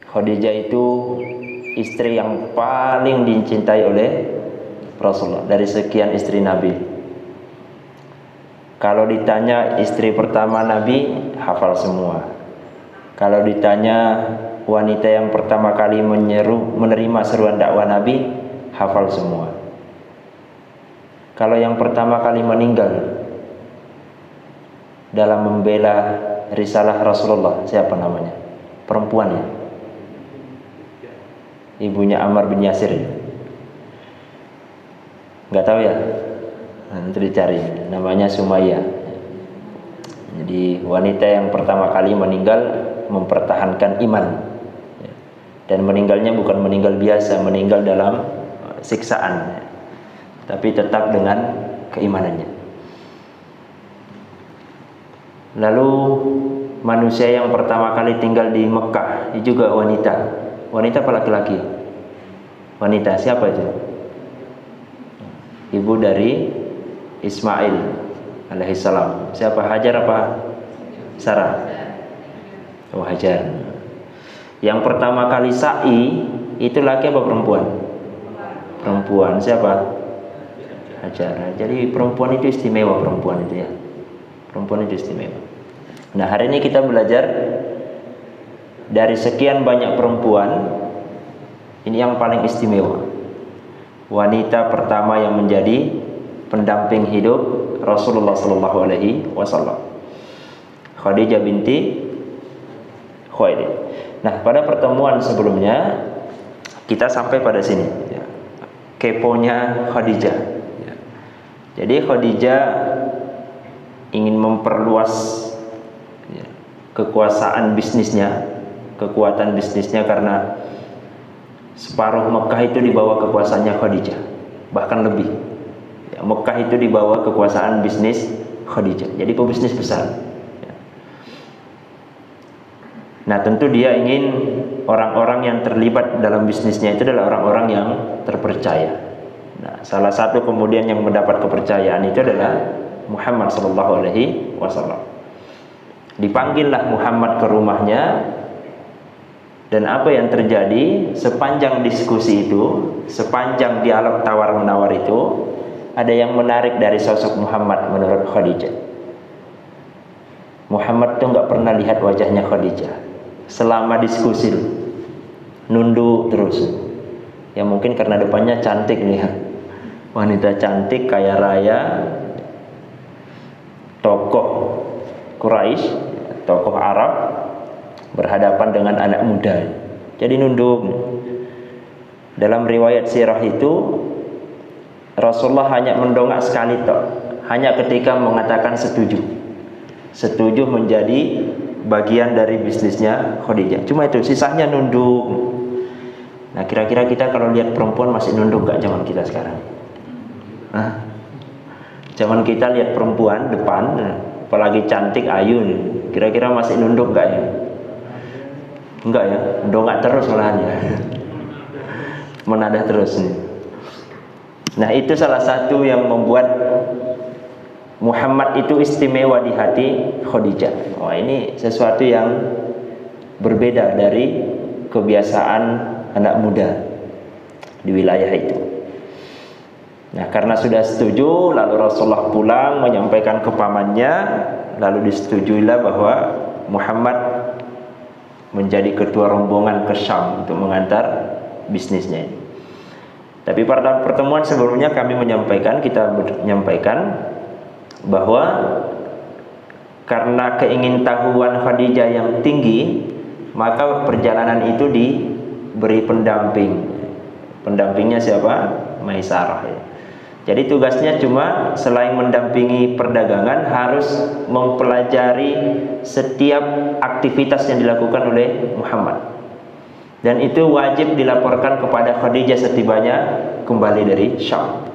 Khadijah itu istri yang paling dicintai oleh Rasulullah dari sekian istri Nabi. Kalau ditanya istri pertama Nabi, hafal semua. Kalau ditanya wanita yang pertama kali menerima seruan dakwah Nabi, hafal semua. Kalau yang pertama kali meninggal dalam membela risalah Rasulullah, siapa namanya? Perempuan ya? Ibunya Ammar bin Yasir. Nggak tahu ya? Nanti dicari. Namanya Sumayyah. Jadi wanita yang pertama kali meninggal mempertahankan iman. Dan meninggalnya bukan meninggal biasa, meninggal dalam siksaan, tapi tetap dengan keimanannya. Lalu manusia yang pertama kali tinggal di Mekah, ini juga wanita. Wanita apa laki-laki? Wanita. Siapa itu? Ibu dari Ismail alaihissalam. Siapa? Hajar apa Sarah? Oh, Hajar. Yang pertama kali sa'i itu laki apa perempuan? Perempuan. Siapa? Hajar. Jadi perempuan itu istimewa, perempuan itu ya. Perempuan itu istimewa. Nah, hari ini kita belajar dari sekian banyak perempuan, ini yang paling istimewa. Wanita pertama yang menjadi pendamping hidup Rasulullah sallallahu alaihi wasallam, Khadijah binti Khuwailid. Nah, pada pertemuan sebelumnya kita sampai pada sini ya. Keponya Khadijah ya. Jadi Khadijah ingin memperluas ya, kekuasaan bisnisnya, kekuatan bisnisnya, karena separuh Mekah itu di bawah kekuasaannya Khadijah, bahkan lebih ya, Mekah itu di bawah kekuasaan bisnis Khadijah. Jadi pebisnis besar ya. Nah, tentu dia ingin orang-orang yang terlibat dalam bisnisnya itu adalah orang-orang yang terpercaya. Nah, salah satu kemudian yang mendapat kepercayaan itu adalah Muhammad sallallahu alaihi wasallam. Dipanggillah Muhammad ke rumahnya. Dan apa yang terjadi sepanjang diskusi itu, sepanjang dialog tawar-menawar itu, ada yang menarik dari sosok Muhammad menurut Khadijah. Muhammad tuh nggak pernah lihat wajahnya Khadijah selama diskusi, nunduk terus. Ya mungkin karena depannya cantik nih ya, wanita cantik, kaya raya, tokoh Quraisy, tokoh Arab, berhadapan dengan anak muda. Jadi nunduk. Dalam riwayat sirah itu Rasulullah hanya mendongak sekali tok, hanya ketika mengatakan setuju. Setuju menjadi bagian dari bisnisnya Khadijah. Cuma itu, sisanya nunduk. Nah, kira-kira kita kalau lihat perempuan masih nunduk gak zaman kita sekarang? Nah, zaman kita lihat perempuan depan, apalagi cantik, ayu, kira-kira masih nunduk gak ya? Enggak ya, dongak terus malahan ya. Menadah terus nih. Nah, itu salah satu yang membuat Muhammad itu istimewa di hati Khadijah. Wah, ini sesuatu yang berbeda dari kebiasaan anak muda di wilayah itu. Nah, karena sudah setuju, lalu Rasulullah pulang menyampaikan ke pamannya, lalu disetujuilah bahwa Muhammad menjadi ketua rombongan ke Syam untuk mengantar bisnisnya ini. Tapi pada pertemuan sebelumnya kita menyampaikan bahwa karena keingintahuan Khadijah yang tinggi, maka perjalanan itu diberi pendamping. Pendampingnya siapa? Maisarah ya. Jadi tugasnya cuma selain mendampingi perdagangan, harus mempelajari setiap aktivitas yang dilakukan oleh Muhammad. Dan itu wajib dilaporkan kepada Khadijah setibanya kembali dari Syam.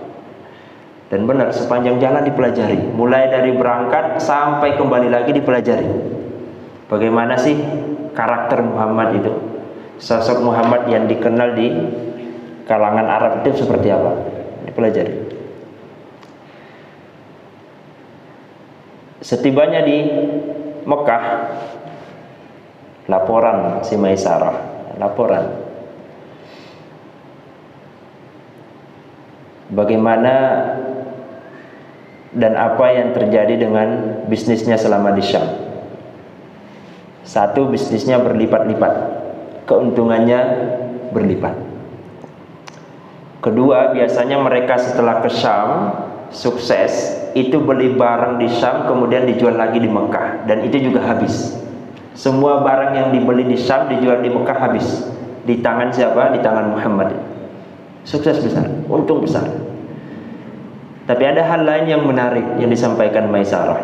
Dan benar, sepanjang jalan dipelajari, mulai dari berangkat sampai kembali lagi dipelajari. Bagaimana sih karakter Muhammad itu? Sosok Muhammad yang dikenal di kalangan Arab itu seperti apa? Dipelajari. Setibanya di Mekah, laporan si Maisarah, laporan. Bagaimana dan apa yang terjadi dengan bisnisnya selama di Syam. Satu, bisnisnya berlipat-lipat, keuntungannya berlipat. Kedua, biasanya mereka setelah ke Syam sukses, itu beli barang di Syam kemudian dijual lagi di Mekah, dan itu juga habis. Semua barang yang dibeli di Syam dijual di Mekah habis. Di tangan siapa? Di tangan Muhammad. Sukses besar, untung besar. Tapi ada hal lain yang menarik yang disampaikan Maisarah.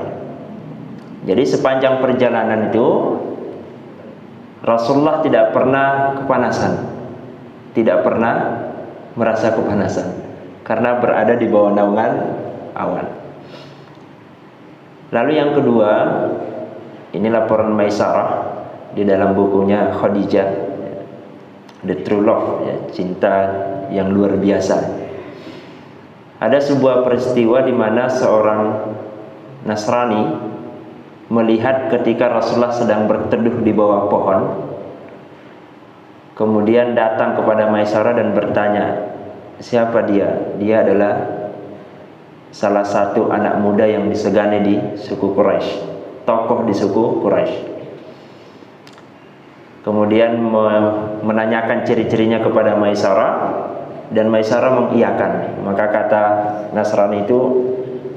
Jadi sepanjang perjalanan itu Rasulullah tidak pernah kepanasan, tidak pernah merasa kepanasan, karena berada di bawah naungan awan. Lalu yang kedua, ini laporan Maisarah di dalam bukunya Khadijah, The True Love, ya, cinta yang luar biasa. Ada sebuah peristiwa di mana seorang Nasrani melihat ketika Rasulullah sedang berteduh di bawah pohon, kemudian datang kepada Maisarah dan bertanya, siapa dia? Dia adalah salah satu anak muda yang disegani di suku Quraisy, tokoh di suku Quraisy. Kemudian menanyakan ciri-cirinya kepada Maisarah, dan Maisarah mengiyakan. Maka kata Nasrani itu,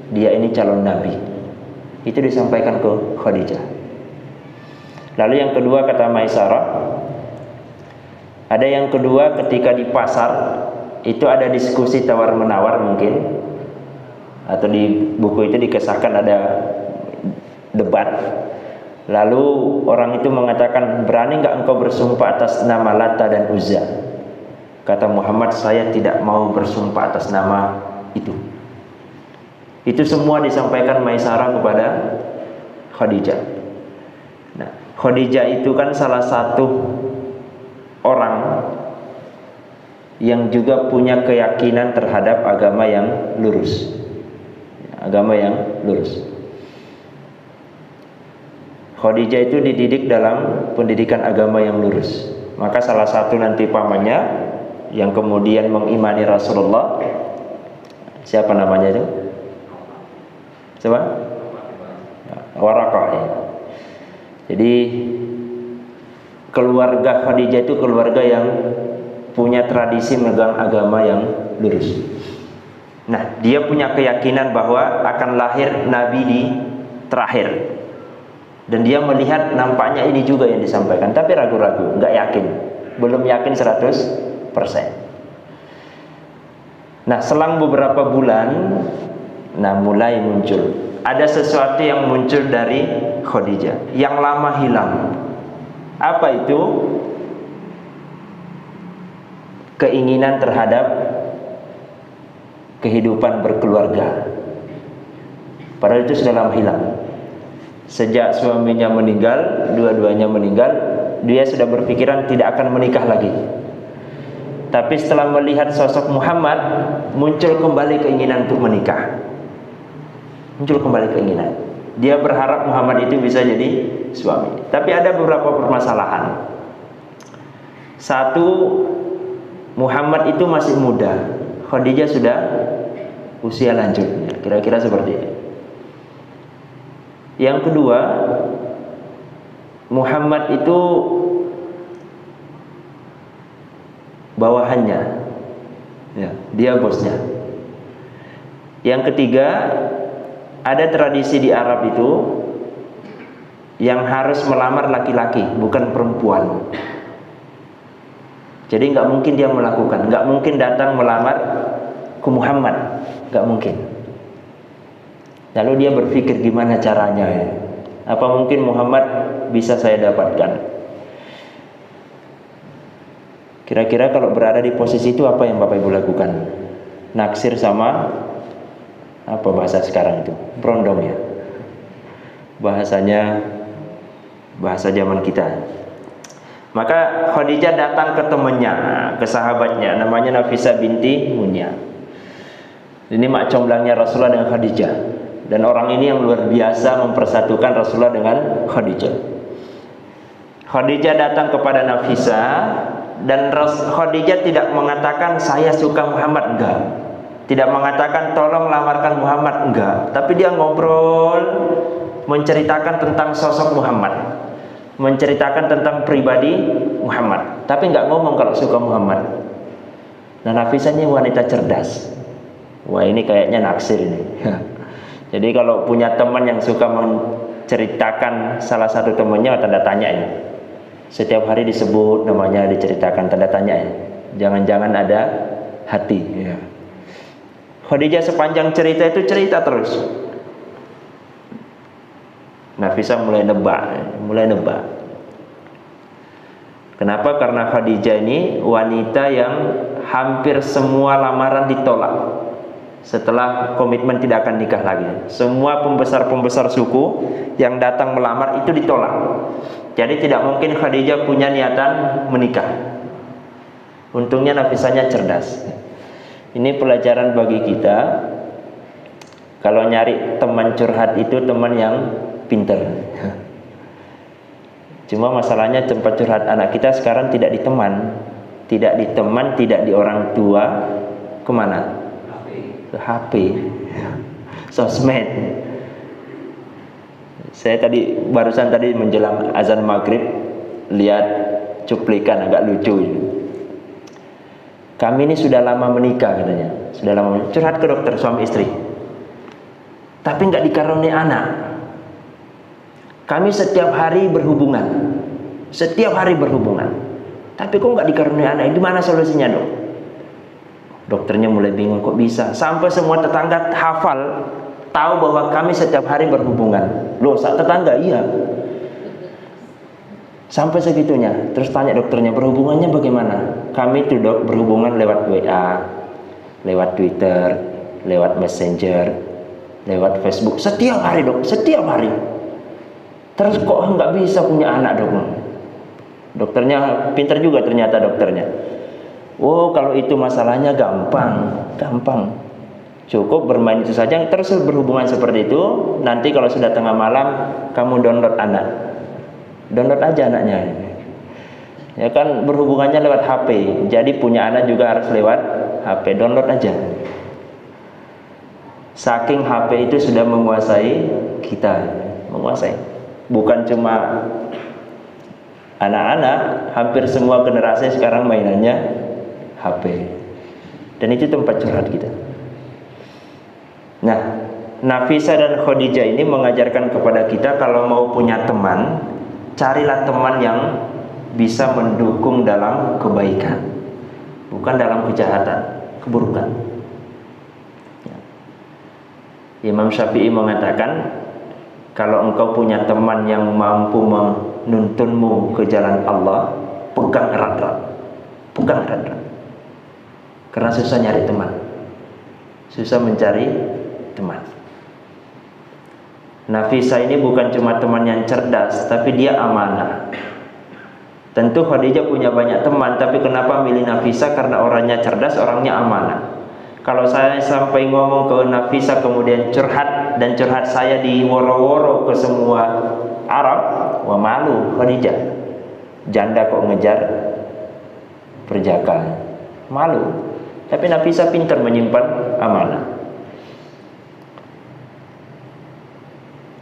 dia ini calon nabi. Itu disampaikan ke Khadijah. Lalu yang kedua, kata Maisarah, ada yang kedua ketika di pasar, itu ada diskusi tawar-menawar mungkin, atau di buku itu dikisahkan ada debat. Lalu orang itu mengatakan, berani nggak engkau bersumpah atas nama Lata dan Uzza? Kata Muhammad, saya tidak mau bersumpah atas nama itu. Itu semua disampaikan Maisarah kepada Khadijah. Nah, Khadijah itu kan salah satu orang yang juga punya keyakinan terhadap agama yang lurus. Agama yang lurus. Khadijah itu dididik dalam pendidikan agama yang lurus. Maka salah satu nanti pamannya yang kemudian mengimani Rasulullah, siapa namanya itu? Siapa? Waraqah, ya. Jadi keluarga Khadijah itu keluarga yang punya tradisi megang agama yang lurus. Nah, dia punya keyakinan bahwa akan lahir Nabi di terakhir. Dan dia melihat nampaknya ini juga yang disampaikan, tapi ragu-ragu, nggak yakin, belum yakin 100%. Nah, selang beberapa bulan, nah mulai muncul, ada sesuatu yang muncul dari Khadijah yang lama hilang. Apa itu? Keinginan terhadap kehidupan berkeluarga. Padahal itu sudah lama hilang. Sejak suaminya meninggal, dua-duanya meninggal, dia sudah berpikiran tidak akan menikah lagi. Tapi setelah melihat sosok Muhammad, muncul kembali keinginan untuk menikah. Muncul kembali keinginan. Dia berharap Muhammad itu bisa jadi suami. Tapi ada beberapa permasalahan. Satu, Muhammad itu masih muda, Khadijah sudah usia lanjut. Kira-kira seperti itu. Yang kedua, Muhammad itu bawahannya, ya, dia bosnya. Yang ketiga, ada tradisi di Arab itu yang harus melamar laki-laki, bukan perempuan. Jadi nggak mungkin dia melakukan, nggak mungkin datang melamar ke Muhammad, nggak mungkin. Lalu dia berpikir gimana caranya ya? Apa mungkin Muhammad bisa saya dapatkan? Kira-kira kalau berada di posisi itu apa yang Bapak Ibu lakukan? Naksir sama apa bahasa sekarang itu? Berondong ya. Bahasanya bahasa zaman kita. Maka Khadijah datang ke temannya, ke sahabatnya, namanya Nafisah binti Munya. Ini mak comblangnya Rasulullah dengan Khadijah. Dan orang ini yang luar biasa mempersatukan Rasulullah dengan Khadijah. Khadijah datang kepada Nafisah, dan Khadijah tidak mengatakan saya suka Muhammad, enggak. Tidak mengatakan tolong lamarkan Muhammad, enggak. Tapi dia ngobrol, menceritakan tentang sosok Muhammad, menceritakan tentang pribadi Muhammad, tapi enggak ngomong kalau suka Muhammad. Nah, Nafisah ini wanita cerdas. Wah, ini kayaknya naksir ini. Jadi kalau punya teman yang suka menceritakan salah satu temannya, tanda tanya ini. Setiap hari disebut namanya, diceritakan, tanda tanya ini. Jangan-jangan ada hati. Ya. Khadijah sepanjang cerita itu cerita terus. Nafisah mulai nebak. Kenapa? Karena Khadijah ini wanita yang hampir semua lamaran ditolak. Setelah komitmen tidak akan nikah lagi, semua pembesar-pembesar suku yang datang melamar itu ditolak. Jadi tidak mungkin Khadijah punya niatan menikah. Untungnya Nafisahnya cerdas. Ini pelajaran bagi kita. Kalau nyari teman curhat itu teman yang pinter. Cuma masalahnya tempat curhat anak kita sekarang tidak di teman, tidak di orang tua. Kemana? Ke HP, sosmed. Saya barusan tadi menjelang azan maghrib lihat cuplikan agak lucu. Kami ini sudah lama menikah katanya, sudah lama menikah. Curhat ke dokter suami istri, tapi nggak dikaruniai anak. Kami setiap hari berhubungan, tapi kok nggak dikaruniai anak? Gimana solusinya, dok? Dokternya mulai bingung, kok bisa? Sampai semua tetangga hafal, tahu bahwa kami setiap hari berhubungan. Loh, tetangga? Iya. Sampai segitunya. Terus tanya dokternya, berhubungannya bagaimana? Kami tuh, dok, berhubungan lewat WA, lewat Twitter, lewat Messenger, lewat Facebook. Setiap hari, dok, setiap hari. Terus kok nggak bisa punya anak, dok? Dokternya pintar juga ternyata dokternya. Oh, kalau itu masalahnya gampang. Cukup bermain itu saja, terus berhubungan seperti itu. Nanti kalau sudah tengah malam, kamu download aja anaknya. Ya kan, berhubungannya lewat HP. Jadi punya anak juga harus lewat HP. Download aja. Saking HP itu sudah menguasai kita, Bukan cuma anak-anak, hampir semua generasi sekarang mainannya HP. Dan itu tempat curhat kita. Nah, Nafisah dan Khadijah ini mengajarkan kepada kita, kalau mau punya teman, carilah teman yang bisa mendukung dalam kebaikan, bukan dalam kejahatan, keburukan. Imam Syafi'i mengatakan, kalau engkau punya teman yang mampu menuntunmu ke jalan Allah, pegang erat-erat. Karena susah nyari teman, susah mencari teman. Nafisah ini bukan cuma teman yang cerdas, tapi dia amanah. Tentu Khadijah punya banyak teman, tapi kenapa milih Nafisah? Karena orangnya cerdas, orangnya amanah. Kalau saya sampai ngomong ke Nafisah kemudian curhat, dan curhat saya di woro-woro ke semua Arab, wah malu Khadijah. Janda kok ngejar perjaka, malu. Tapi Nafisah pintar menyimpan amanah.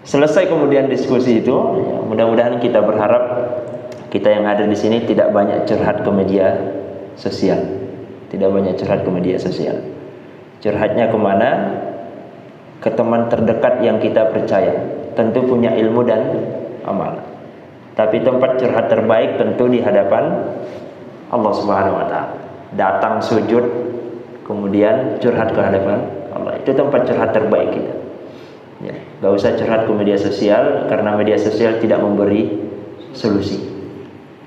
Selesai kemudian diskusi itu, ya, mudah-mudahan kita berharap kita yang hadir di sini tidak banyak curhat ke media sosial. Curhatnya kemana? Ke teman terdekat yang kita percaya, tentu punya ilmu dan amanah. Tapi tempat curhat terbaik tentu di hadapan Allah Subhanahu wa taala. Datang sujud, kemudian curhat ke hadapan Allah. Itu tempat curhat terbaik kita. Ya, gak usah curhat ke media sosial, karena media sosial tidak memberi solusi.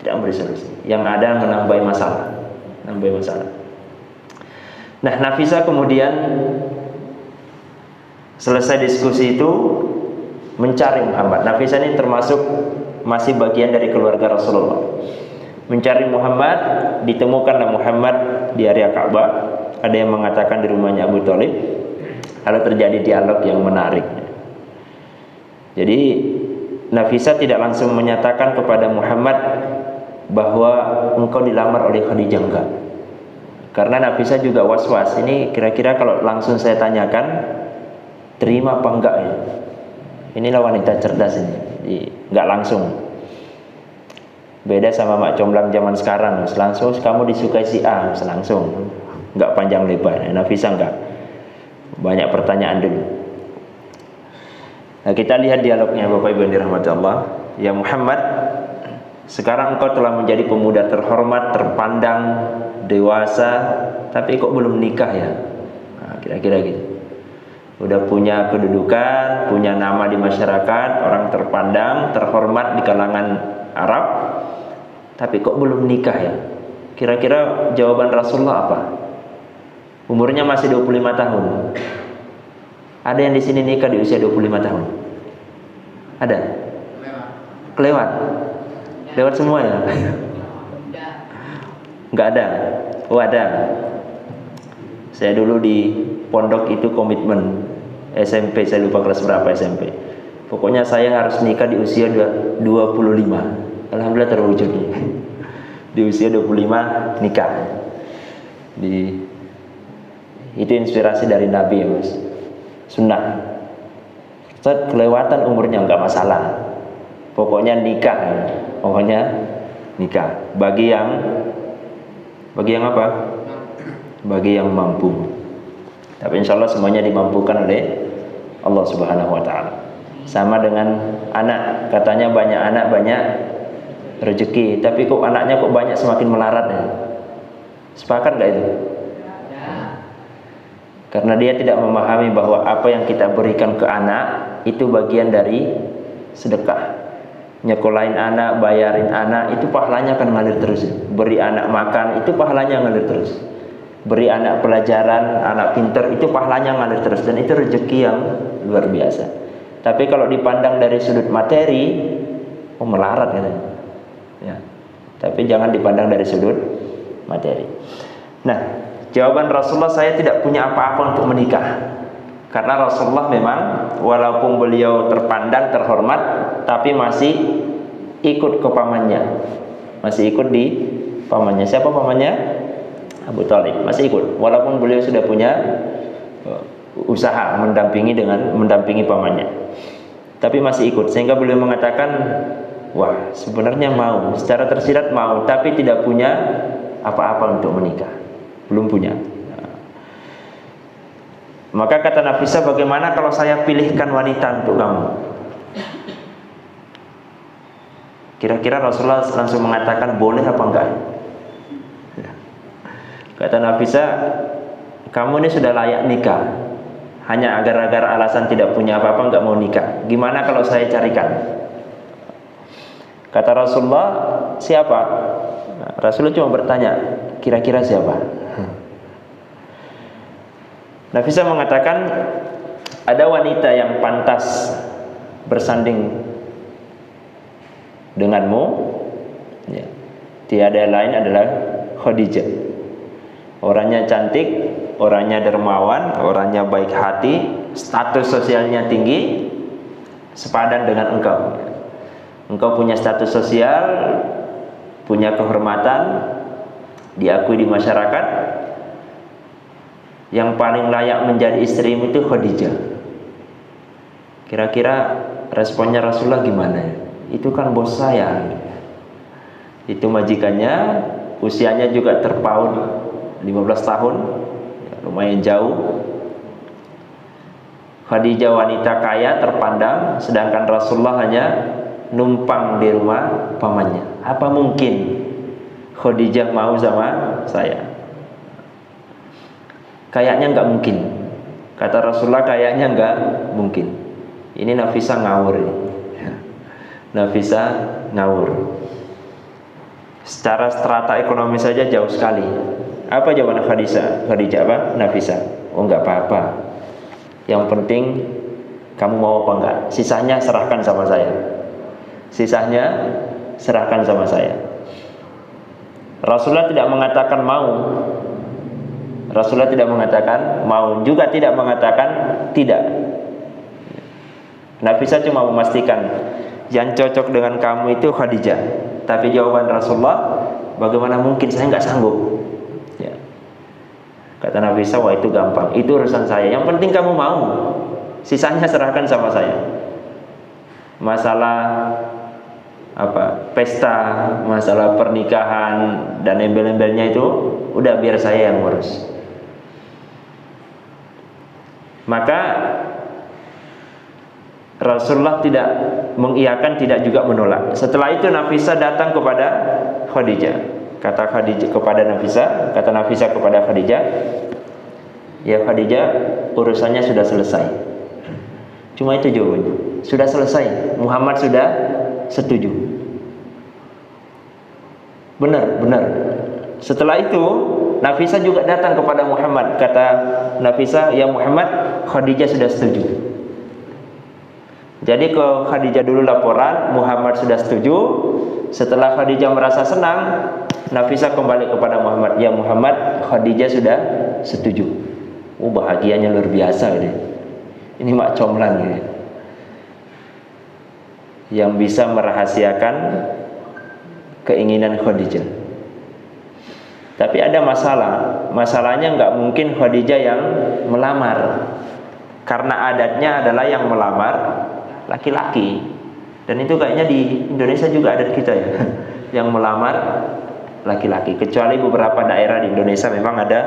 Yang ada menambah masalah. Nah, Nafisah kemudian selesai diskusi itu mencari Muhammad. Nafisah ini termasuk masih bagian dari keluarga Rasulullah. Mencari Muhammad, ditemukanlah Muhammad di area Ka'bah. Ada yang mengatakan di rumahnya Abu Thalib. Lalu terjadi dialog yang menarik. Jadi Nafisa tidak langsung menyatakan kepada Muhammad bahwa engkau dilamar oleh Khadijah, enggak. Karena Nafisa juga was-was, ini kira-kira kalau langsung saya tanyakan terima apa enggak ya. Inilah wanita cerdas ini, enggak langsung. Beda sama mak comblang zaman sekarang, langsung kamu disukai si A, langsung, enggak panjang lebar. Nafisa enggak, banyak pertanyaan dulu. Nah, kita lihat dialognya Bapak Ibu yang dirahmati Allah. Ya Muhammad, sekarang engkau telah menjadi pemuda terhormat, terpandang, dewasa, tapi kok belum nikah ya? Nah, kira-kira gitu. Udah punya kedudukan, punya nama di masyarakat, orang terpandang, terhormat di kalangan Arab, tapi kok belum nikah ya? Kira-kira jawaban Rasulullah apa? Umurnya masih 25 tahun. Ada yang di sini nikah di usia 25 tahun? Ada? Kelewat? Lewat semua ya? Enggak ada? Oh ada. Saya dulu di pondok itu komitmen SMP, saya lupa kelas berapa SMP. Pokoknya saya harus nikah di usia 25. Alhamdulillah terwujud. Di usia 25 nikah. Itu inspirasi dari Nabi ya Mas. Sunnah. Kelewatan umurnya enggak masalah. Pokoknya nikah. Pokoknya nikah. Bagi yang apa? Bagi yang mampu. Tapi insya Allah semuanya dimampukan oleh Allah Subhanahu wa Ta'ala. Sama dengan anak, katanya banyak anak banyak rezeki, tapi kok anaknya kok banyak semakin melarat ya? Sepakat gak itu? Karena dia tidak memahami bahwa apa yang kita berikan ke anak itu bagian dari sedekah. Nyekolahin anak, bayarin anak, itu pahalanya akan ngalir terus. Beri anak makan, itu pahalanya ngalir terus. Beri anak pelajaran, anak pintar, itu pahalanya ngalir terus. Dan itu rezeki yang luar biasa. Tapi kalau dipandang dari sudut materi, oh melarat katanya. Ya. Tapi jangan dipandang dari sudut materi. Nah, jawaban Rasulullah, saya tidak punya apa-apa untuk menikah. Karena Rasulullah memang walaupun beliau terpandang, terhormat, tapi masih ikut ke pamannya. Masih ikut di pamannya. Siapa pamannya? Abu Thalib. Masih ikut. Walaupun beliau sudah punya usaha mendampingi pamannya. Tapi masih ikut. Sehingga beliau mengatakan, wah sebenarnya mau, secara tersirat mau, tapi tidak punya apa-apa untuk menikah. Belum punya. Maka kata Nafisa, bagaimana kalau saya pilihkan wanita untuk kamu? Kira-kira Rasulullah langsung mengatakan boleh apa enggak? Kata Nafisa, kamu ini sudah layak nikah. Hanya agar-agar alasan tidak punya apa-apa enggak mau nikah. Gimana kalau saya carikan? Kata Rasulullah, siapa? Rasulullah cuma bertanya, kira-kira siapa? Nafisa mengatakan, ada wanita yang pantas bersanding denganmu, ya. Tiada lain adalah Khadijah. Orangnya cantik, orangnya dermawan, orangnya baik hati, status sosialnya tinggi, sepadan dengan engkau. Engkau punya status sosial, punya kehormatan, diakui di masyarakat. Yang paling layak menjadi istrimu itu Khadijah. Kira-kira responnya Rasulullah gimana? Itu kan bos saya. Itu majikannya, usianya juga terpaut 15 tahun, ya, lumayan jauh. Khadijah wanita kaya, terpandang, sedangkan Rasulullah hanya numpang di rumah pamannya. Apa mungkin Khadijah mau sama saya? Kayaknya nggak mungkin. Kata Rasulullah, kayaknya nggak mungkin. Ini Nafisa ngawur ini. Nafisa ngawur. Secara strata ekonomi saja jauh sekali. Apa jawaban Khadijah? Khadijah apa? Nafisa. Oh nggak apa-apa. Yang penting kamu mau apa enggak? Sisanya serahkan sama saya. Sisanya serahkan sama saya. Rasulullah tidak mengatakan mau. Rasulullah tidak mengatakan mau, juga tidak mengatakan tidak. Nafisa cuma memastikan, yang cocok dengan kamu itu Khadijah. Tapi jawaban Rasulullah, bagaimana mungkin, saya nggak sanggup. Ya. Kata Nafisah, wah itu gampang, itu urusan saya. Yang penting kamu mau, sisanya serahkan sama saya. Masalah pesta, masalah pernikahan dan embel-embelnya itu udah biar saya yang ngurus. Maka Rasulullah tidak mengiyakan, tidak juga menolak. Setelah itu Nafisah datang kepada Khadijah. Kata Khadijah kepada Nafisah, kata Nafisah kepada Khadijah, ya Khadijah, urusannya sudah selesai. Cuma itu jawabannya, sudah selesai. Muhammad sudah setuju. Benar. Setelah itu Nafisah juga datang kepada Muhammad. Kata Nafisah, ya Muhammad, Khadijah sudah setuju. Jadi ke Khadijah dulu laporan, Muhammad sudah setuju. Setelah Khadijah merasa senang, Nafisah kembali kepada Muhammad, ya Muhammad, Khadijah sudah setuju. Bahagianya luar biasa ini. Ini mak comlan ini, yang bisa merahasiakan keinginan Khadijah. Tapi ada masalah. Masalahnya nggak mungkin Khadijah yang melamar, karena adatnya adalah yang melamar laki-laki. Dan itu kayaknya di Indonesia juga adat kita ya, yang melamar laki-laki. Kecuali beberapa daerah di Indonesia memang ada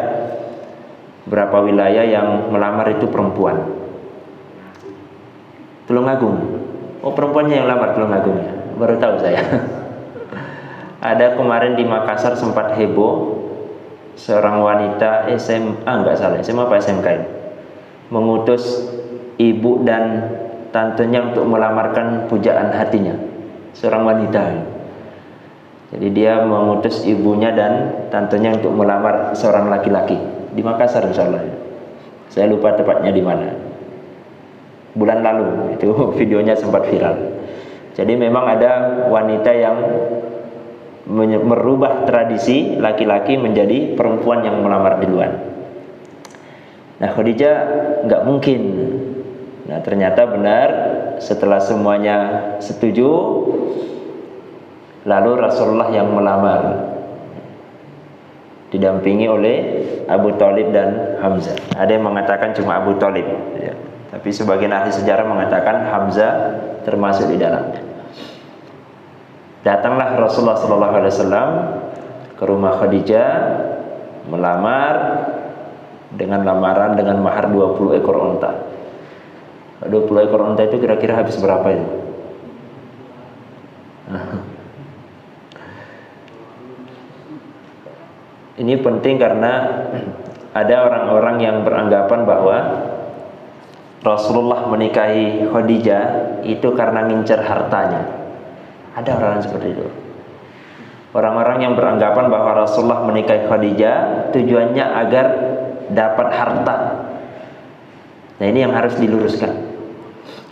beberapa wilayah yang melamar itu perempuan. Tulungagung, perempuannya yang lamar Tulungagung ya, baru tahu saya. Ada kemarin di Makassar sempat heboh, seorang wanita SMA, SMA apa SMK ini, mengutus ibu dan tantenya untuk melamarkan pujaan hatinya, seorang wanita. Jadi dia mengutus ibunya dan tantenya untuk melamar seorang laki-laki di Makassar, insyaallah. Saya lupa tepatnya di mana. Bulan lalu itu videonya sempat viral. Jadi memang ada wanita yang merubah tradisi laki-laki menjadi perempuan yang melamar duluan. Nah, Khadijah nggak mungkin. Nah, ternyata benar, setelah semuanya setuju, lalu Rasulullah yang melamar, didampingi oleh Abu Thalib dan Hamzah. Ada yang mengatakan cuma Abu Thalib ya. Tapi sebagian ahli sejarah mengatakan Hamzah termasuk di dalamnya. Datanglah Rasulullah SAW ke rumah Khadijah, melamar dengan lamaran dengan mahar 20 ekor unta. 20 ekor unta itu kira-kira habis berapa itu? Ini penting karena ada orang-orang yang beranggapan bahwa Rasulullah menikahi Khadijah itu karena ngincer hartanya. Ada orang seperti itu. Orang-orang yang beranggapan bahwa Rasulullah menikahi Khadijah tujuannya agar dapat harta. Nah, ini yang harus diluruskan.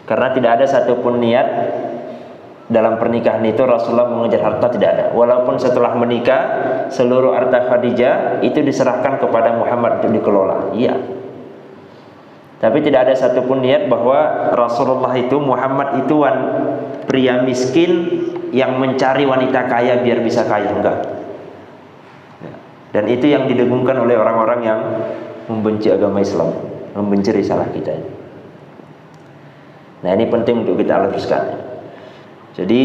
Karena tidak ada satupun niat dalam pernikahan itu Rasulullah mengejar harta, tidak ada. Walaupun setelah menikah seluruh harta Khadijah itu diserahkan kepada Muhammad untuk dikelola. Iya. Tapi tidak ada satupun niat bahwa Rasulullah itu, Muhammad itu pria miskin yang mencari wanita kaya biar bisa kaya, enggak. Dan itu yang didengungkan oleh orang-orang yang membenci agama Islam, membenci risalah kita. Nah, ini penting untuk kita luruskan. Jadi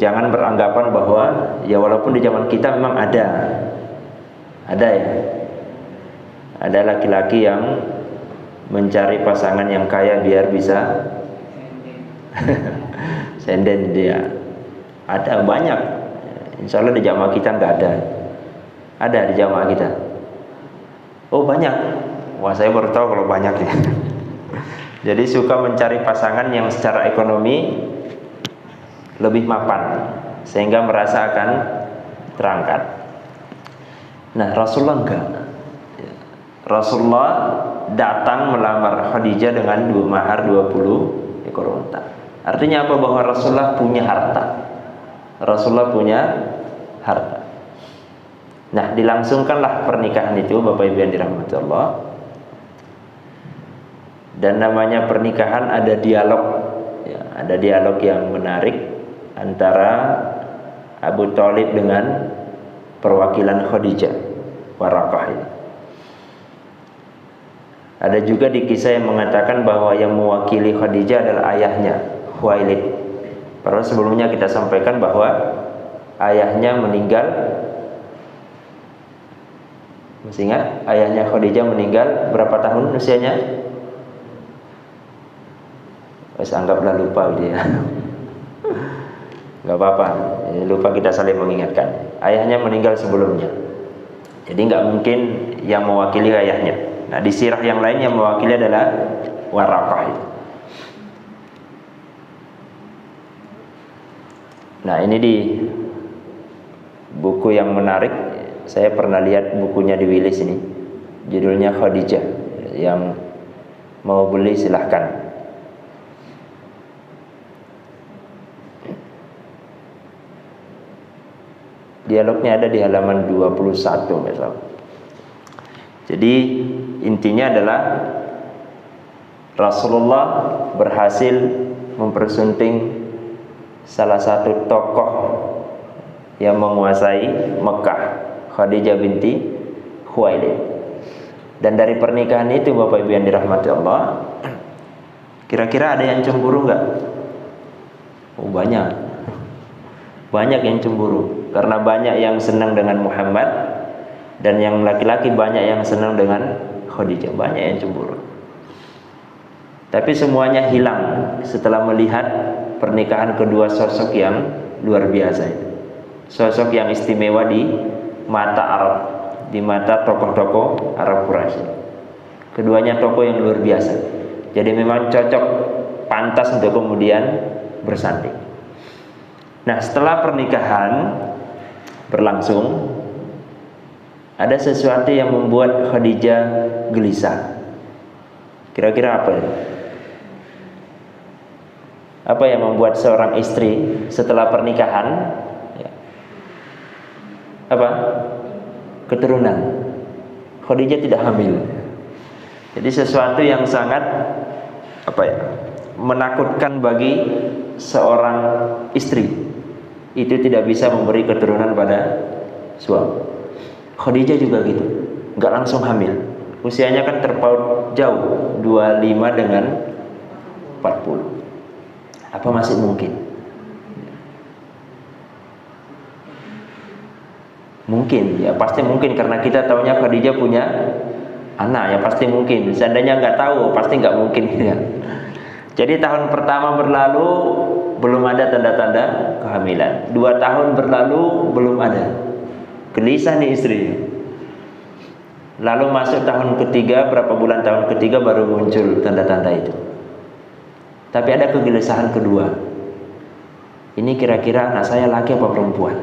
jangan beranggapan bahwa ya walaupun di zaman kita memang ada ya, ada laki-laki yang mencari pasangan yang kaya biar bisa senden dia. Ada banyak. Insya Allah di jamaah kita nggak ada. Ada di jamaah kita. Oh banyak. Wah, saya baru tahu kalau banyak ya. Jadi suka mencari pasangan yang secara ekonomi lebih mapan sehingga merasa akan terangkat. Nah, Rasulullah enggak. Rasulullah datang melamar Khadijah dengan mahar 20 ekor unta. Artinya apa? Bahwa Rasulullah punya harta. Rasulullah punya harta. Nah, dilangsungkanlah pernikahan itu, Bapak Ibu yang dirahmati Allah. Dan namanya pernikahan ada dialog ya, ada dialog yang menarik antara Abu Thalib dengan perwakilan Khadijah, Waraqah ini. Ada juga di kisah yang mengatakan bahwa yang mewakili Khadijah adalah ayahnya, Khuwailid. Padahal sebelumnya kita sampaikan bahwa ayahnya meninggal. Masih ingat? Ayahnya Khadijah meninggal berapa tahun usianya? Anggaplah lupa dia. Gak apa-apa, lupa kita saling mengingatkan. Ayahnya meninggal sebelumnya, jadi nggak mungkin yang mewakili ayahnya. Nah, di sirah yang lain yang mewakili adalah Waraqah. Nah, ini di buku yang menarik, saya pernah lihat bukunya di Wilis ini, judulnya Khadijah. Yang mau beli silahkan. Dialognya ada di halaman 21 misal. Jadi intinya adalah Rasulullah berhasil mempersunting salah satu tokoh yang menguasai Mekah, Khadijah binti Khuwailid. Dan dari pernikahan itu, Bapak Ibu yang dirahmati Allah, kira-kira ada yang cemburu nggak? Oh, banyak yang cemburu, karena banyak yang senang dengan Muhammad, dan yang laki-laki banyak yang senang dengan Khadijah, banyak yang cemburu. Tapi semuanya hilang setelah melihat pernikahan kedua sosok yang luar biasa itu. Sosok yang istimewa di mata Arab, di mata tokoh-tokoh Arab Quraisy. Keduanya tokoh yang luar biasa. Jadi memang cocok, pantas untuk kemudian bersanding. Nah, setelah pernikahan berlangsung, ada sesuatu yang membuat Khadijah gelisah. Kira-kira apa ya? Apa yang membuat seorang istri setelah pernikahan, ya, apa? Keturunan. Khadijah tidak hamil. Jadi sesuatu yang sangat menakutkan bagi seorang istri, itu tidak bisa memberi keturunan pada suami. Khadijah juga gitu, nggak langsung hamil. Usianya kan terpaut jauh, 25 dengan 40. Apa masih mungkin? Mungkin, ya pasti mungkin, karena kita tahunya Khadijah punya anak, ya pasti mungkin. Seandainya nggak tahu, pasti nggak mungkin ya. Jadi tahun pertama berlalu, belum ada tanda-tanda kehamilan. 2 tahun berlalu, belum ada. Gelisah nih istri. Lalu masuk tahun ketiga, berapa bulan tahun ketiga baru muncul tanda-tanda itu. Tapi ada kegelisahan kedua. Ini kira-kira anak saya laki apa perempuan?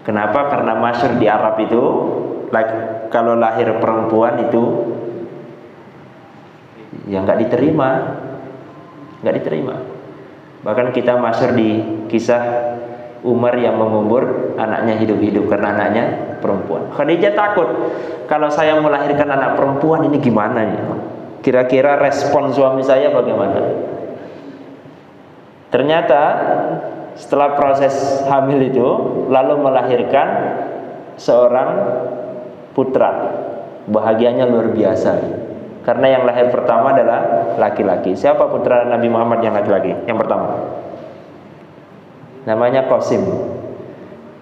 Kenapa? Karena masyhur di Arab itu, kalau lahir perempuan itu yang nggak diterima. Bahkan kita masyhur di kisah Umar yang mengubur anaknya hidup-hidup karena anaknya perempuan. Khadijah takut, kalau saya melahirkan anak perempuan ini gimana nih? Kira-kira respon suami saya bagaimana? Ternyata setelah proses hamil itu, lalu melahirkan seorang putra. Bahagianya luar biasa, karena yang lahir pertama adalah laki-laki. Siapa putra Nabi Muhammad yang laki-laki? Yang pertama namanya Qasim.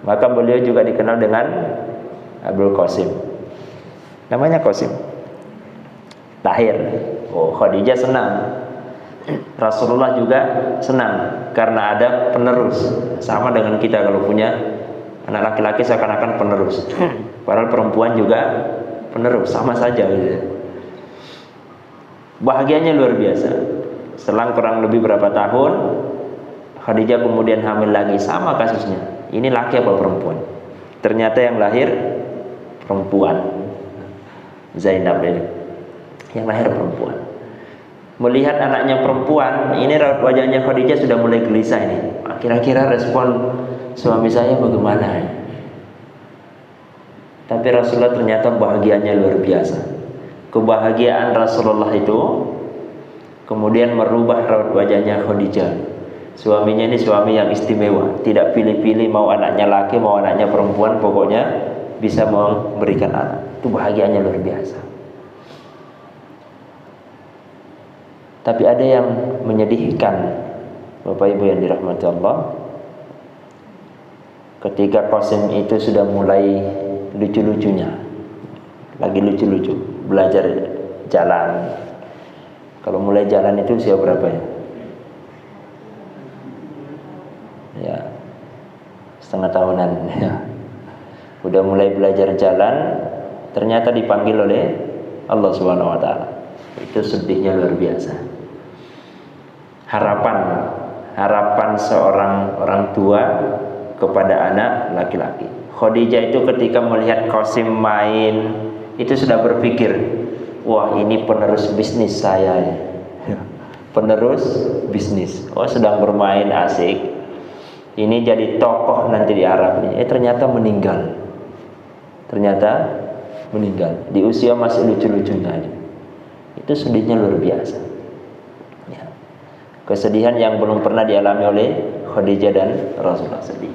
Maka beliau juga dikenal dengan Abdul Qasim. Namanya Qasim. Lahir. Oh, Khadijah senang. Rasulullah juga senang karena ada penerus. Sama dengan kita kalau punya anak laki-laki seakan-akan penerus. Padahal perempuan juga penerus, sama saja gitu. Bahagianya luar biasa. Selang kurang lebih berapa tahun, Khadijah kemudian hamil lagi, sama kasusnya. Ini laki apa perempuan? Ternyata yang lahir perempuan. Zainab ini yang lahir perempuan. Melihat anaknya perempuan, ini raut wajahnya Khadijah sudah mulai gelisah ini. Kira-kira respon suami saya bagaimana? Tapi Rasulullah ternyata bahagianya luar biasa. Kebahagiaan Rasulullah itu kemudian merubah raut wajahnya Khadijah. Suaminya ini suami yang istimewa, tidak pilih-pilih mau anaknya laki, mau anaknya perempuan, pokoknya bisa memberikan anak. Itu bahagianya luar biasa. Tapi ada yang menyedihkan, Bapak Ibu yang dirahmati Allah. Ketika Qasim itu sudah mulai lucu-lucunya, lagi lucu-lucu, belajar jalan. Kalau mulai jalan itu usia berapa ya? Ya, setengah tahunan ya. Udah mulai belajar jalan, ternyata dipanggil oleh Allah Subhanahu wa taala. Itu sedihnya luar biasa. Harapan seorang orang tua kepada anak laki-laki. Khadijah itu ketika melihat Qasim main, itu sudah berpikir, wah ini penerus bisnis saya ya. Penerus bisnis. Oh, sedang bermain asik. Ini jadi tokoh nanti di Arab nih. Ternyata meninggal. Di usia masih lucu-lucunya. Itu sedihnya luar biasa ya. Kesedihan yang belum pernah dialami oleh Khadijah dan Rasulullah sedih.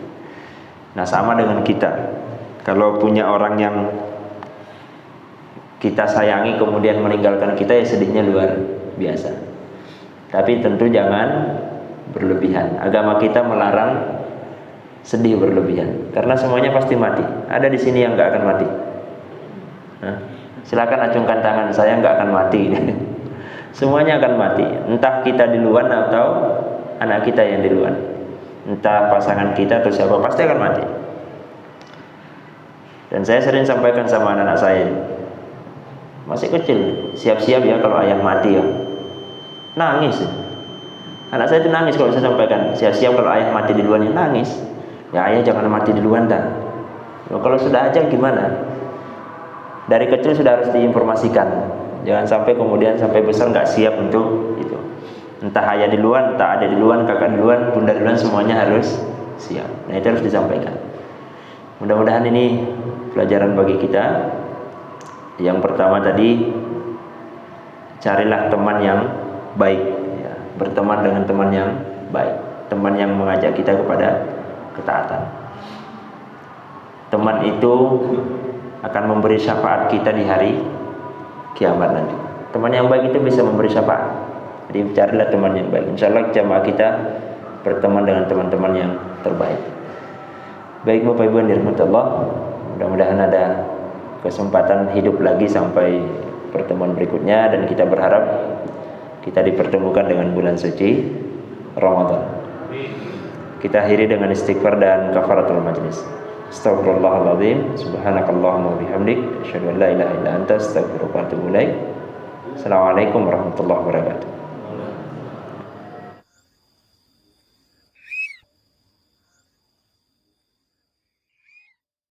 Nah, sama dengan kita. Kalau punya orang yang kita sayangi kemudian meninggalkan kita, ya sedihnya luar biasa. Tapi tentu jangan berlebihan. Agama kita melarang sedih berlebihan, karena semuanya pasti mati. Ada di sini yang nggak akan mati? Nah, silakan acungkan tangan, saya nggak akan mati. Semuanya akan mati, entah kita duluan atau anak kita yang duluan, entah pasangan kita atau siapa, pasti akan mati. Dan saya sering sampaikan sama anak-anak saya, masih kecil, siap-siap ya kalau ayah mati ya. Nangis. Anak saya itu nangis kalau saya sampaikan, siap-siap kalau ayah mati duluan, ya nangis. Ya ayah jangan mati duluan dah. Kalau sudah ajal gimana? Dari kecil sudah harus diinformasikan. Jangan sampai kemudian sampai besar nggak siap untuk itu. Entah ayah duluan, entah ada duluan, kakak duluan, bunda duluan, semuanya harus siap. Nah, itu harus disampaikan. Mudah-mudahan ini pelajaran bagi kita. Yang pertama tadi, carilah teman yang baik ya. Berteman dengan teman yang baik, teman yang mengajak kita kepada ketaatan. Teman itu akan memberi syafaat kita di hari kiamat nanti. Teman yang baik itu bisa memberi syafaat. Jadi carilah teman yang baik. Insyaallah jamaah kita berteman dengan teman-teman yang terbaik. Baik Bapak Ibu yang dirahmati Allah, mudah-mudahan ada kesempatan hidup lagi sampai pertemuan berikutnya, dan kita berharap kita dipertemukan dengan bulan suci Ramadan. Kita akhiri dengan istighfar dan kafaratul majlis. Astaghfirullahaladzim, subhanakallahumma bihamdik, asyhadu an la ilaha illa anta, astaghfiruka wa atubu ilaik. Assalamualaikum warahmatullahi wabarakatuh.